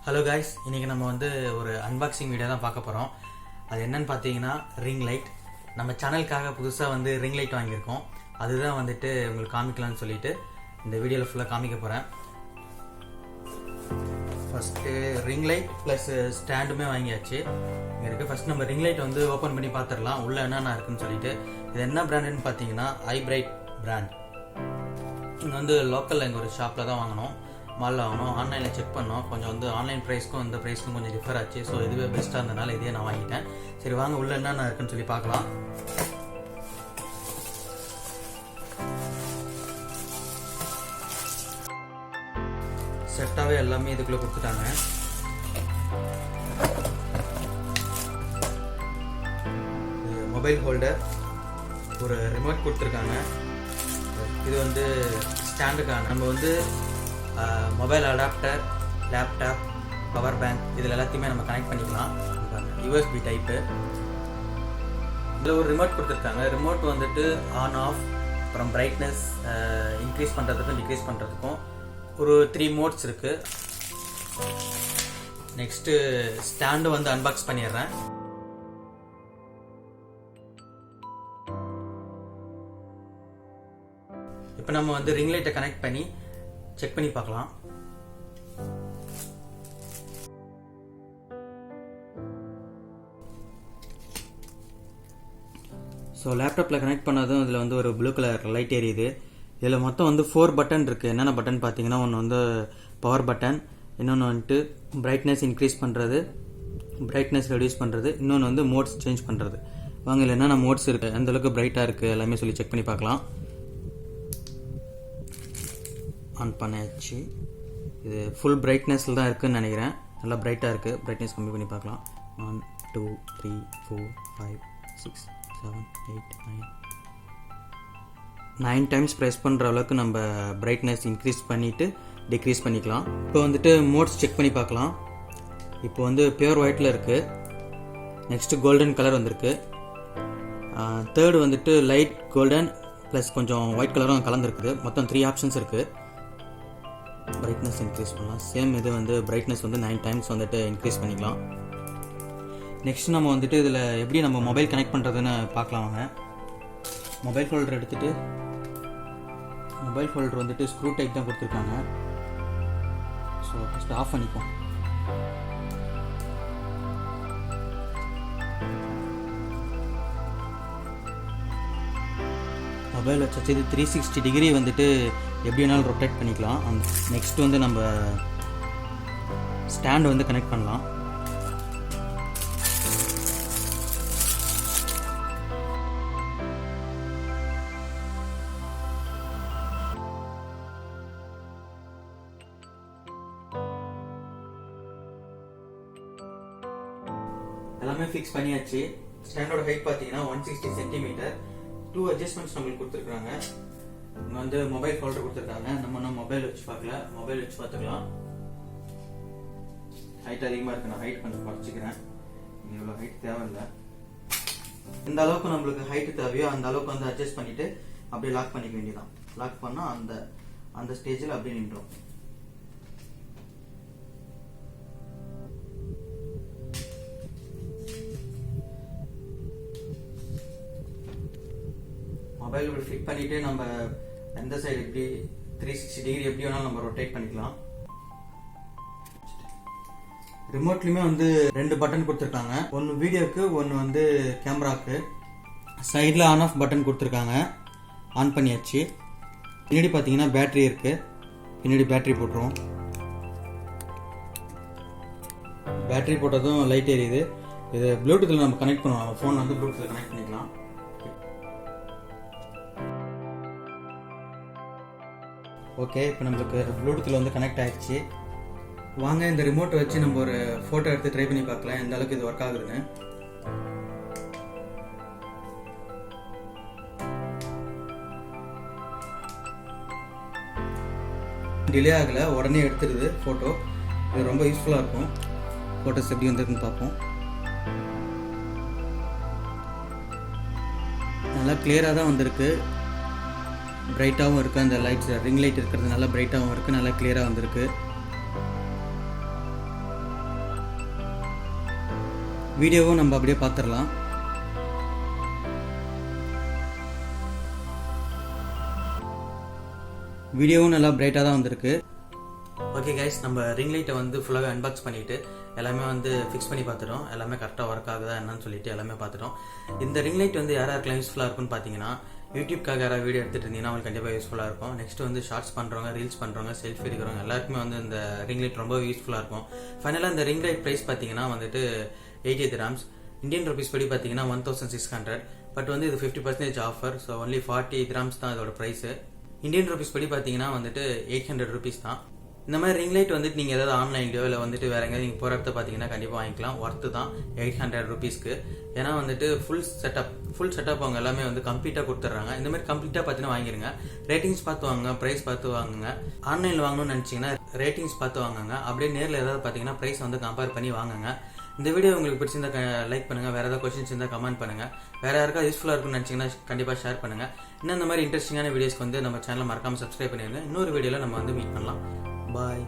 Hello guys, இன்றைக்கி நம்ம ஒரு அன்பாக்சிங் வீடியோ தான் பார்க்க போகிறோம். அது என்னன்னு பார்த்தீங்கன்னா ரிங் லைட். நம்ம சேனலுக்காக புதுசாக ரிங் லைட் வாங்கியிருக்கோம். அதுதான் உங்களுக்கு காமிக்கலாம்னு சொல்லிட்டு இந்த வீடியோவில் ஃபுல்லாக காமிக்க போகிறேன். ஃபஸ்ட்டு ரிங் லைட் ப்ளஸ் ஸ்டாண்டுமே வாங்கியாச்சு. இங்கே இருக்குது. ஃபஸ்ட் நம்ம ரிங் லைட் ஓப்பன் பண்ணி பார்த்துடலாம் உள்ளே என்னென்ன இருக்குன்னு சொல்லிட்டு. இது என்ன பிராண்டுன்னு பார்த்தீங்கன்னா ஐப்ரைட் பிராண்ட். இங்கே லோக்கலில் எங்கள் ஒரு ஷாப்பில் தான் வாங்கினோம், மாலில் வாங்கினோம். ஆன்லைனில் செக் பண்ணோம், கொஞ்சம் ஆன்லைன் ப்ரைஸ்க்கும் இந்த ப்ரைஸ்க்கும் கொஞ்சம் டிஃபர் ஆச்சு. ஸோ இதுவே பெஸ்ட்டாக இருந்தனால இதே நான் வாங்கிட்டேன். சரி வாங்க உள்ளே என்னென்ன இருக்குன்னு சொல்லி பார்க்கலாம். செட்டாகவே எல்லாமே இதுக்குள்ளே கொடுத்துட்டாங்க. மொபைல் ஹோல்டர், ஒரு ரிமோட் கொடுத்துருக்காங்க. இது ஸ்டாண்டுக்கான நம்ம mobile adapter, laptop, power bank இதில் எல்லாத்தையுமே நம்ம கனெக்ட் பண்ணிக்கலாம். USB type. இதில் ஒரு ரிமோட் கொடுத்துருக்காங்க. ரிமோட் ஆன் ஆஃப், அப்புறம் பிரைட்னஸ் இன்க்ரீஸ் பண்ணுறதுக்கும் டிக்ரீஸ் பண்ணுறதுக்கும் ஒரு 3 மோட்ஸ் இருக்குது. நெக்ஸ்ட்டு ஸ்டாண்டு அன்பாக்ஸ் பண்ணிடுறேன். இப்போ நம்ம ரிங் லைட்டை கனெக்ட் பண்ணி செக் பண்ணி பார்க்கலாம். ஸோ லேப்டாப்பில் கனெக்ட் பண்ணதும் இதில் ஒரு ப்ளூ கலர் லைட் எரியுது. இதில் மொத்தம் 4 பட்டன் இருக்குது. என்னென்ன பட்டன் பார்த்தீங்கன்னா, ஒன்று பவர் பட்டன், இன்னொன்று பிரைட்னஸ் இன்க்ரீஸ் பண்ணுறது, பிரைட்னஸ் ரெடியூஸ் பண்ணுறது, இன்னொன்று மோட்ஸ் சேஞ்ச் பண்ணுறது. வாங்க இல்லை என்னென்ன மோட்ஸ் இருக்குது, எந்தளவுக்கு பிரைட்டாக இருக்குது எல்லாமே சொல்லி செக் பண்ணி பார்க்கலாம். ஆன் பண்ணியாச்சு. இது ஃபுல் பிரைட்னஸில் தான் இருக்குதுன்னு நினைக்கிறேன். நல்லா பிரைட்டாக இருக்குது. பிரைட்னஸ் கம்மி பண்ணி பார்க்கலாம். 1 2 3 4 5 6 7 8 9 டைம்ஸ் ப்ரெஸ் பண்ணுற அளவுக்கு நம்ம பிரைட்னஸ் இன்க்ரீஸ் பண்ணிவிட்டு டிக்ரீஸ் பண்ணிக்கலாம். இப்போ மோட்ஸ் செக் பண்ணி பார்க்கலாம். இப்போ பியூர் ஒயிட்டில் இருக்குது. நெக்ஸ்ட்டு கோல்டன் கலர் வந்திருக்கு. தேர்டு லைட் கோல்டன் ப்ளஸ் கொஞ்சம் ஒயிட் கலரும் கலந்துருக்குது. மொத்தம் 3 ஆப்ஷன்ஸ் இருக்குது. பிரைட்னஸ் இன்க்ரீஸ் பண்ணலாம். சேம் இது பிரைட்னஸ் 9 டைம்ஸ் இன்க்ரீஸ் பண்ணிக்கலாம். நெக்ஸ்ட் நம்ம இதில் எப்படி நம்ம மொபைல் கனெக்ட் பண்ணுறதுன்னு பார்க்கலாம். வாங்க. மொபைல் ஹோல்டர் எடுத்துகிட்டு, மொபைல் ஹோல்டர் ஸ்க்ரூ டைப் தான் கொடுத்துருக்காங்க. ஸோ ஃபஸ்ட் ஆஃப் பண்ணிப்போம். மொபைல் வச்சு இது 360 டிகிரி எப்படி வேணாலும் ரொட்டேட் பண்ணிக்கலாம். நெக்ஸ்ட் நம்ம ஸ்டாண்ட் கனெக்ட் பண்ணலாம். எல்லாமே ஃபிக்ஸ் பண்ணியாச்சு. ஸ்டாண்டோட ஹைட் பார்த்தீங்கன்னா 160 சென்டிமீட்டர். 2 அட்ஜஸ்ட்மெண்ட்ஸ் நம்மளுக்கு கொடுத்துருக்காங்க. இங்கே மொபைல் ஹோல்டர் கொடுத்துருக்காங்க. நம்ம மொபைல் வச்சு பார்க்கல, மொபைல் வச்சு பார்த்துக்கலாம். ஹைட் அதிகமாக இருக்கு, நான் ஹைட் கொஞ்சம் குறைச்சிக்கிறேன். இவ்வளோ ஹைட் தேவையில்லை. எந்த அளவுக்கு நம்மளுக்கு ஹைட் தேவையோ அந்த அளவுக்கு அட்ஜஸ்ட் பண்ணிட்டு அப்படியே லாக் பண்ணிக்க வேண்டியதான். லாக் பண்ணால் அந்த ஸ்டேஜில் அப்படியே நின்றோம். மொபைல் இப்படி ஃபிட் பண்ணிட்டு நம்ம எந்த சைடு எப்படி 360 டிகிரி எப்படி வேணாலும் நம்ம ரொட்டேட் பண்ணிக்கலாம். ரிமோட்லயுமே 2 பட்டன் கொடுத்துருக்காங்க. ஒன்று வீடியோக்கு, ஒன்று கேமராக்கு. சைடில் ஆன் ஆஃப் பட்டன் கொடுத்துருக்காங்க. ஆன் பண்ணியாச்சு. பின்னாடி பார்த்தீங்கன்னா பேட்டரி இருக்கு. பின்னாடி பேட்டரி போட்டுருவோம். பேட்டரி போட்டதும் லைட் எரியுது. இது ப்ளூடூத்தில் நம்ம கனெக்ட் பண்ணுவோம். ஃபோன் ப்ளூடூத்தில் கனெக்ட் பண்ணிக்கலாம். ஓகே, இப்போ நம்மளுக்கு ப்ளூடூத்தில் கனெக்ட் ஆகிடுச்சு. வாங்க இந்த ரிமோட்டை வச்சு நம்ம ஒரு ஃபோட்டோ எடுத்து ட்ரை பண்ணி பார்க்கலாம் எந்த அளவுக்கு இது ஒர்க் ஆகுதுன்னு. டிலே ஆகலை, உடனே எடுத்துடுது ஃபோட்டோ. இது ரொம்ப யூஸ்ஃபுல்லாக இருக்கும். ஃபோட்டோஸ் எப்படி வந்துருக்குன்னு பார்ப்போம். நல்லா கிளியராக தான் வந்திருக்கு. பிரைட்டாகவும் இருக்குது. அந்த லைட்ஸ் ரிங் லைட் இருக்கிறது நல்லா பிரைட்டாகவும் இருக்குது, நல்லா கிளியராக வந்திருக்கு. வீடியோவும் நம்ம அப்படியே பார்த்துடலாம். வீடியோவும் நல்லா பிரைட்டாக தான் வந்திருக்கு. ஓகே கைஸ், நம்ம ரிங் லைட்டை வந்து ஃபுல்லாக அன்பாக்ஸ் பண்ணிவிட்டு எல்லாமே வந்து ஃபிக்ஸ் பண்ணி பார்த்துட்டோம். எல்லாமே கரெக்டாக ஒர்க் ஆகுதா என்னன்னு சொல்லிட்டு எல்லாமே பார்த்துட்டோம். இந்த ரிங் லைட் வந்து யாராருக்கெல்லாம் யூஸ்ஃபுல்லாக இருக்குன்னு பார்த்தீங்கன்னா, யூடியூப்காக யாராவது வீடியோ எடுத்துகிட்டு இருந்தீங்கன்னா அவங்களுக்கு கண்டிப்பாக யூஸ்ஃபுல்லாக இருக்கும். நெக்ஸ்ட் வந்து ஷார்ட்ஸ் பண்ணுறவங்க, ரீல்ஸ் பண்ணுறவங்க, செல்ஃபி எடுக்கிறவங்க எல்லாருக்குமே வந்து இந்த ரிங் லைட் ரொம்ப யூஸ்ஃபுல்லாக இருக்கும். ஃபைனலாக இந்த ரிங் லைட் ப்ரைஸ் பார்த்தீங்கன்னா வந்துட்டு 80 dirhams. இந்தியன் ருபீஸ் படி பார்த்தீங்கன்னா 1600. பட் வந்து இது 50% ஆஃபர். ஸோ ஒன்லி 40 dirhams தான் இதோட ப்ரைஸு. இந்தியன் ருபீஸ் படி பார்த்தீங்கன்னா வந்துட்டு 800 rupees தான். இந்த மாதிரி ரிங் லைட் வந்துட்டு நீங்கள் ஏதாவது ஆன்லைன்லையோ இல்லை வந்துட்டு வேற எங்கேயாவது நீங்கள் போகிற இடத்த பார்த்தீங்கன்னா கண்டிப்பாக வாங்கிக்கலாம். ஒர்த்து தான் 800 rupeesக்கு. ஏன்னா வந்துட்டு ஃபுல் செட்டப் அவங்க எல்லாமே வந்து கம்ப்ளீட்டாக கொடுத்துட்றாங்க. இந்த மாதிரி கம்ப்ளீட்டாக பார்த்தீங்கன்னா வாங்கிருங்க. ரேட்டிங்ஸ் பார்த்து வாங்குங்க, ப்ரைஸ் பார்த்து வாங்குங்க. ஆன்லைனில் வாங்கணும்னு நினச்சிங்கன்னா ரேட்டிங்ஸ் பார்த்து வாங்குங்க. அப்படியே நேரில் ஏதாவது பார்த்தீங்கன்னா ப்ரைஸ் வந்து கம்பேர் பண்ணி வாங்குங்க. இந்த வீடியோ உங்களுக்கு பிடிச்சிருந்தா லைக் பண்ணுங்க. வேற ஏதாவது கொஸ்டின்ஸ் இருந்தால் கமெண்ட் பண்ணுங்க. வேற யாருக்காவது யூஸ்ஃபுல்லாக இருக்கும்னு நினச்சிங்கன்னா கண்டிப்பாக ஷேர் பண்ணுங்க. இன்னும் இந்த மாதிரி இன்ட்ரெஸ்டிங்கான வீடியோஸ்க்கு வந்து நம்ம சேனலை மறக்காம சப்ஸ்கிரைப் பண்ணிடுங்க. இன்னொரு வீடியோவில் நம்ம வந்து மீட் பண்ணலாம். பாய்.